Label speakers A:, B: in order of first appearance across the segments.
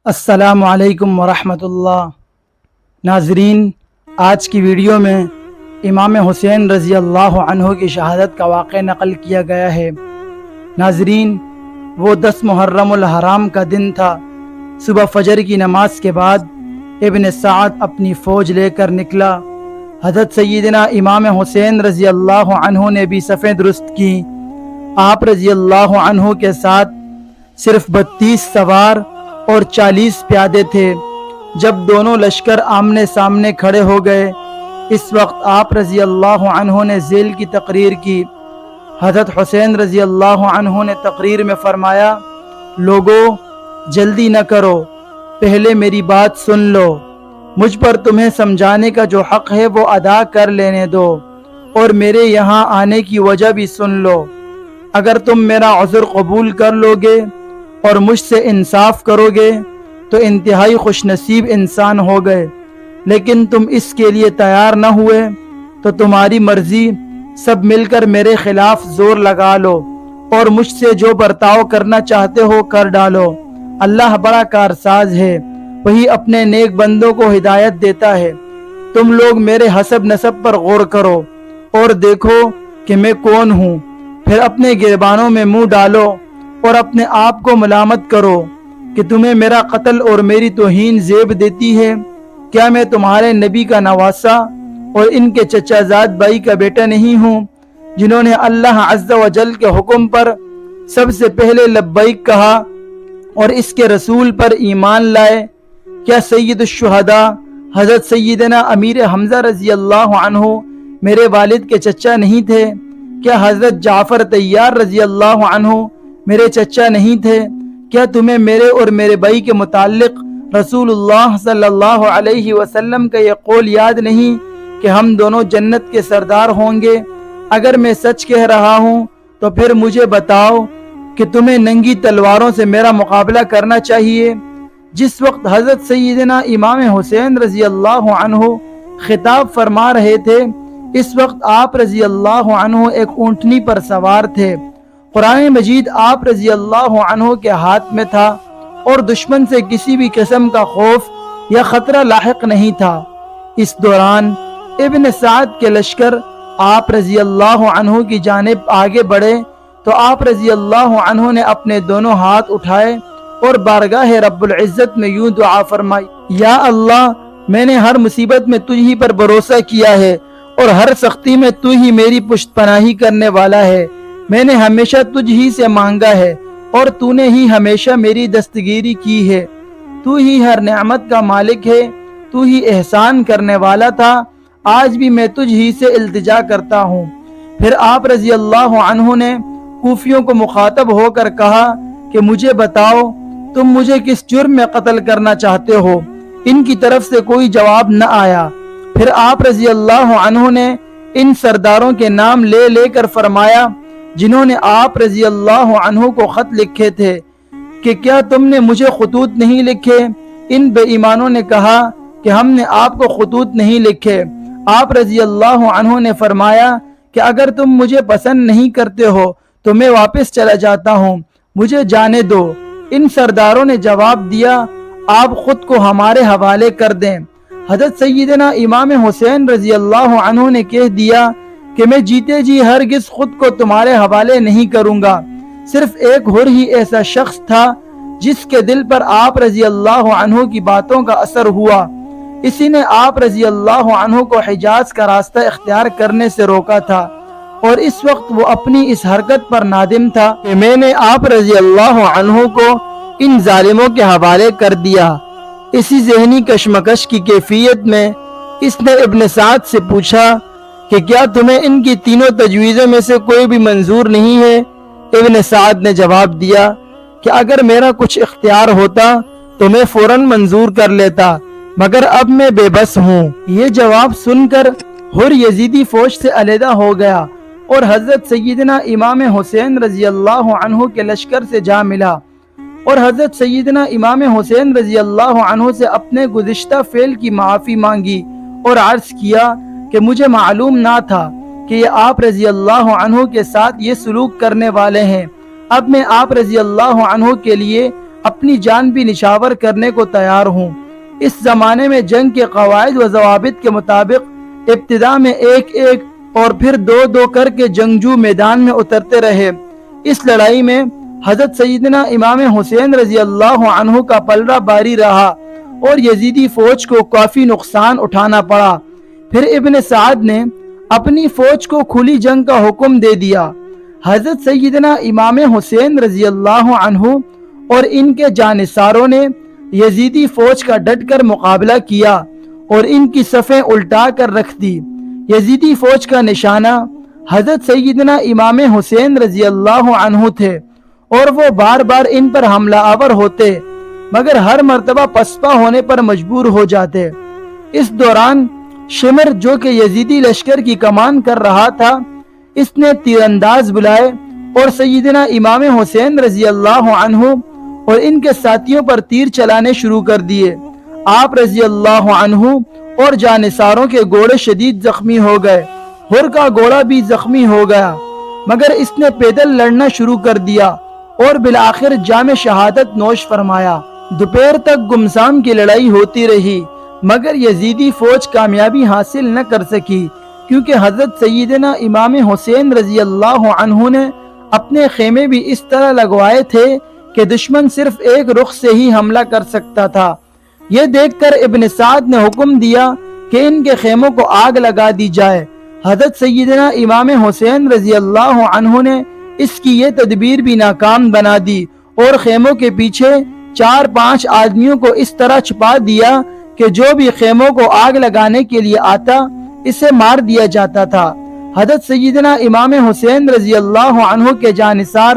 A: السلام علیکم ورحمۃ اللہ۔ ناظرین، آج کی ویڈیو میں امام حسین رضی اللہ عنہ کی شہادت کا واقعہ نقل کیا گیا ہے۔ ناظرین، وہ 10 محرم الحرام کا دن تھا۔ صبح فجر کی نماز کے بعد ابن سعد اپنی فوج لے کر نکلا۔ حضرت سیدنا امام حسین رضی اللہ عنہ نے بھی صفیں درست کی۔ آپ رضی اللہ عنہ کے ساتھ صرف 32 سوار اور 40 پیادے تھے۔ جب دونوں لشکر آمنے سامنے کھڑے ہو گئے، اس وقت آپ رضی اللہ عنہ نے ذیل کی تقریر کی۔ حضرت حسین رضی اللہ عنہ نے تقریر میں فرمایا، لوگو جلدی نہ کرو، پہلے میری بات سن لو۔ مجھ پر تمہیں سمجھانے کا جو حق ہے وہ ادا کر لینے دو، اور میرے یہاں آنے کی وجہ بھی سن لو۔ اگر تم میرا عذر قبول کر لو گے اور مجھ سے انصاف کرو گے تو انتہائی خوش نصیب انسان ہو گئے، لیکن تم اس کے لیے تیار نہ ہوئے تو تمہاری مرضی، سب مل کر میرے خلاف زور لگا لو اور مجھ سے جو برتاؤ کرنا چاہتے ہو کر ڈالو۔ اللہ بڑا کارساز ہے، وہی اپنے نیک بندوں کو ہدایت دیتا ہے۔ تم لوگ میرے حسب نسب پر غور کرو اور دیکھو کہ میں کون ہوں، پھر اپنے گریبانوں میں منہ ڈالو اور اپنے آپ کو ملامت کرو کہ تمہیں میرا قتل اور میری توہین زیب دیتی ہے۔ کیا میں تمہارے نبی کا نواسا اور ان کے چچا زاد بھائی کا بیٹا نہیں ہوں، جنہوں نے اللہ عز و جل کے حکم پر سب سے پہلے لبیک کہا اور اس کے رسول پر ایمان لائے؟ کیا سید الشہداء حضرت سیدنا امیر حمزہ رضی اللہ عنہ میرے والد کے چچا نہیں تھے؟ کیا حضرت جعفر طیار رضی اللہ عنہ میرے چچا نہیں تھے؟ کیا تمہیں میرے اور میرے بھائی کے متعلق رسول اللہ صلی اللہ علیہ وسلم کا یہ قول یاد نہیں کہ ہم دونوں جنت کے سردار ہوں گے؟ اگر میں سچ کہہ رہا ہوں تو پھر مجھے بتاؤ کہ تمہیں ننگی تلواروں سے میرا مقابلہ کرنا چاہیے۔ جس وقت حضرت سیدنا امام حسین رضی اللہ عنہ خطاب فرما رہے تھے، اس وقت آپ رضی اللہ عنہ ایک اونٹنی پر سوار تھے۔ قرآن مجید آپ رضی اللہ عنہ کے ہاتھ میں تھا اور دشمن سے کسی بھی قسم کا خوف یا خطرہ لاحق نہیں تھا۔ اس دوران ابن سعد کے لشکر آپ رضی اللہ عنہ کی جانب آگے بڑھے تو آپ رضی اللہ عنہ نے اپنے دونوں ہاتھ اٹھائے اور بارگاہ رب العزت میں یوں دعا فرمائی، یا اللہ، میں نے ہر مصیبت میں تجھ ہی پر بھروسہ کیا ہے اور ہر سختی میں تو ہی میری پشت پناہی کرنے والا ہے۔ میں نے ہمیشہ تجھ ہی سے مانگا ہے اور تو نے ہی ہمیشہ میری دستگیری کی ہے۔ تو ہی ہر نعمت کا مالک ہے، تو ہی احسان کرنے والا تھا، آج بھی میں تجھ ہی سے التجا کرتا ہوں۔ پھر آپ رضی اللہ عنہ نے کوفیوں کو مخاطب ہو کر کہا کہ مجھے بتاؤ، تم مجھے کس جرم میں قتل کرنا چاہتے ہو؟ ان کی طرف سے کوئی جواب نہ آیا۔ پھر آپ رضی اللہ عنہ نے ان سرداروں کے نام لے لے کر فرمایا جنہوں نے آپ رضی اللہ عنہ کو خط لکھے تھے کہ کیا تم نے مجھے خطوط نہیں لکھے؟ ان بے ایمانوں نے کہا کہ ہم نے آپ کو خطوط نہیں لکھے۔ آپ رضی اللہ عنہ نے فرمایا کہ اگر تم مجھے پسند نہیں کرتے ہو تو میں واپس چلا جاتا ہوں، مجھے جانے دو۔ ان سرداروں نے جواب دیا، آپ خود کو ہمارے حوالے کر دیں۔ حضرت سیدنا امام حسین رضی اللہ عنہ نے کہہ دیا کہ میں جیتے جی ہرگز خود کو تمہارے حوالے نہیں کروں گا۔ صرف ایک حر ہی ایسا شخص تھا جس کے دل پر آپ رضی اللہ عنہ کی باتوں کا اثر ہوا، اسی نے آپ رضی اللہ عنہ کو حجاز کا راستہ اختیار کرنے سے روکا تھا، اور اس وقت وہ اپنی اس حرکت پر نادم تھا کہ میں نے آپ رضی اللہ عنہ کو ان ظالموں کے حوالے کر دیا۔ اسی ذہنی کشمکش کی کیفیت میں اس نے ابن سعد سے پوچھا کہ کیا تمہیں ان کی تینوں تجویزوں میں سے کوئی بھی منظور نہیں ہے؟ ابن سعد نے جواب دیا کہ اگر میرا کچھ اختیار ہوتا تو میں فوراً منظور کر لیتا، مگر اب میں بے بس ہوں۔ یہ جواب سن کر حر یزیدی فوج سے علیحدہ ہو گیا اور حضرت سیدنا امام حسین رضی اللہ عنہ کے لشکر سے جا ملا، اور حضرت سیدنا امام حسین رضی اللہ عنہ سے اپنے گزشتہ فعل کی معافی مانگی اور عرض کیا کہ مجھے معلوم نہ تھا کہ یہ آپ رضی اللہ عنہ کے ساتھ یہ سلوک کرنے والے ہیں۔ اب میں آپ رضی اللہ عنہ کے لیے اپنی جان بھی نشاور کرنے کو تیار ہوں۔ اس زمانے میں جنگ کے قواعد و ضوابط کے مطابق ابتدا میں ایک ایک اور پھر دو دو کر کے جنگجو میدان میں اترتے رہے۔ اس لڑائی میں حضرت سیدنا امام حسین رضی اللہ عنہ کا پلڑا باری رہا اور یزیدی فوج کو کافی نقصان اٹھانا پڑا۔ پھر ابن سعد نے اپنی فوج کو کھلی جنگ کا حکم دے دیا۔ حضرت سیدنا امام حسین رضی اللہ عنہ اور ان کے جانثاروں نے یزیدی فوج کا ڈٹ کر مقابلہ کیا اور ان کی صفیں الٹا کر رکھ دی۔ یزیدی فوج کا نشانہ حضرت سیدنا امام حسین رضی اللہ عنہ تھے اور وہ بار بار ان پر حملہ آور ہوتے، مگر ہر مرتبہ پسپا ہونے پر مجبور ہو جاتے۔ اس دوران شمر جو کہ یزیدی لشکر کی کمان کر رہا تھا، اس نے تیر انداز بلائے اور سیدنا امام حسین رضی اللہ عنہ اور ان کے ساتھیوں پر تیر چلانے شروع کر دیے۔ آپ رضی اللہ عنہ اور جانثاروں کے گھوڑے شدید زخمی ہو گئے۔ ہر کا گھوڑا بھی زخمی ہو گیا، مگر اس نے پیدل لڑنا شروع کر دیا اور بالآخر جام شہادت نوش فرمایا۔ دوپہر تک گمسام کی لڑائی ہوتی رہی، مگر یزیدی فوج کامیابی حاصل نہ کر سکی، کیونکہ حضرت سیدنا امام حسین رضی اللہ عنہ نے اپنے خیمے بھی اس طرح لگوائے تھے کہ دشمن صرف ایک رخ سے ہی حملہ کر سکتا تھا۔ یہ دیکھ کر ابن سعد نے حکم دیا کہ ان کے خیموں کو آگ لگا دی جائے۔ حضرت سیدنا امام حسین رضی اللہ عنہ نے اس کی یہ تدبیر بھی ناکام بنا دی اور خیموں کے پیچھے 4-5 آدمیوں کو اس طرح چھپا دیا کہ جو بھی خیموں کو آگ لگانے کے لیے آتا اسے مار دیا جاتا تھا۔ حضرت سیدنا امام حسین رضی اللہ عنہ کے جانثار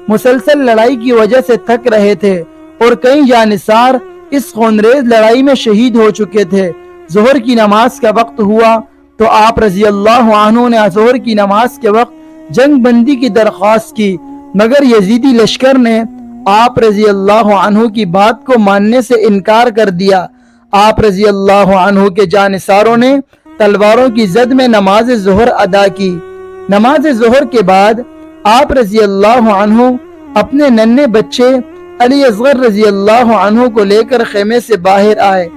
A: مسلسل لڑائی کی وجہ سے تھک رہے تھے اور کئی جانثار اس خونریز لڑائی میں شہید ہو چکے تھے۔ ظہر کی نماز کا وقت ہوا تو آپ رضی اللہ عنہ نے ظہر کی نماز کے وقت جنگ بندی کی درخواست کی، مگر یزیدی لشکر نے آپ رضی اللہ عنہ کی بات کو ماننے سے انکار کر دیا۔ آپ رضی اللہ عنہ کے جانثاروں نے تلواروں کی زد میں نماز ظہر ادا کی۔ نماز ظہر کے بعد آپ رضی اللہ عنہ اپنے ننھے بچے علی اصغر رضی اللہ عنہ کو لے کر خیمے سے باہر آئے،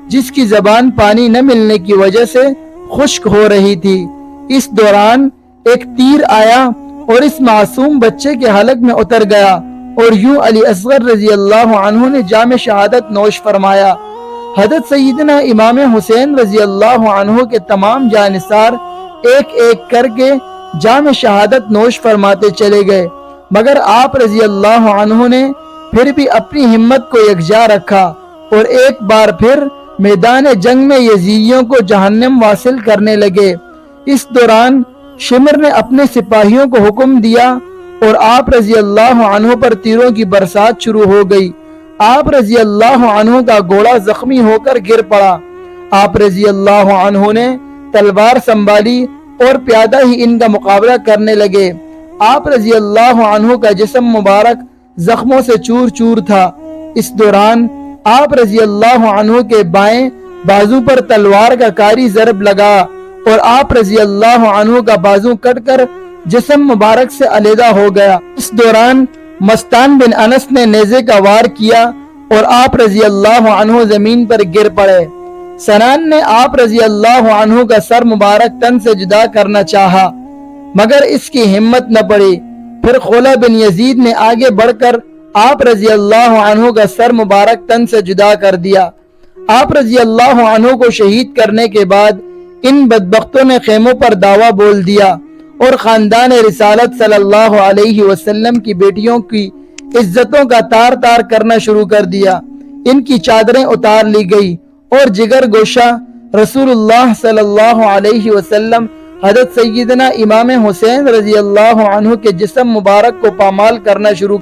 A: جس کی زبان پانی نہ ملنے کی وجہ سے خشک ہو رہی تھی۔ اس دوران ایک تیر آیا اور اس معصوم بچے کے حلق میں اتر گیا اور یوں علی اصغر رضی اللہ عنہ نے جام شہادت نوش فرمایا۔ حضرت سیدنا امام حسین رضی اللہ عنہ کے تمام جانثار ایک ایک کر کے جام شہادت نوش فرماتے چلے گئے، مگر آپ رضی اللہ عنہ نے پھر بھی اپنی ہمت کو یکجا رکھا اور ایک بار پھر میدان جنگ میں یزیدیوں کو جہنم واصل کرنے لگے۔ اس دوران شمر نے اپنے سپاہیوں کو حکم دیا اور آپ رضی اللہ عنہ پر تیروں کی برسات شروع ہو گئی۔ آپ رضی اللہ عنہ کا گھوڑا زخمی ہو کر گر پڑا۔ آپ رضی اللہ عنہ نے تلوار سنبھالی اور پیادہ ہی ان کا مقابلہ کرنے لگے۔ آپ رضی اللہ عنہ کا جسم مبارک زخموں سے چور چور تھا۔ اس دوران آپ رضی اللہ عنہ کے بائیں بازو پر تلوار کا کاری ضرب لگا اور آپ رضی اللہ عنہ کا بازو کٹ کر جسم مبارک سے علیحدہ ہو گیا۔ اس دوران مستان بن انس نے نیزے کا وار کیا اور آپ رضی اللہ عنہ زمین پر گر پڑے۔ سنان نے آپ رضی اللہ عنہ کا سر مبارک تن سے جدا کرنا چاہا، مگر اس کی ہمت نہ پڑی۔ پھر خولہ بن یزید نے آگے بڑھ کر آپ رضی اللہ عنہ کا سر مبارک تن سے جدا کر دیا۔ آپ رضی اللہ عنہ کو شہید کرنے کے بعد ان بدبختوں نے خیموں پر دعویٰ بول دیا اور خاندان رسالت صلی اللہ علیہ وسلم کی بیٹیوں کی عزتوں کا تار تار کرنا شروع کر دیا۔ ان کی چادریں اتار لی گئی اور جگر گوشہ رسول اللہ صلی اللہ علیہ وسلم حضرت سیدنا امام حسین رضی اللہ عنہ کے جسم مبارک کو پامال کرنا شروع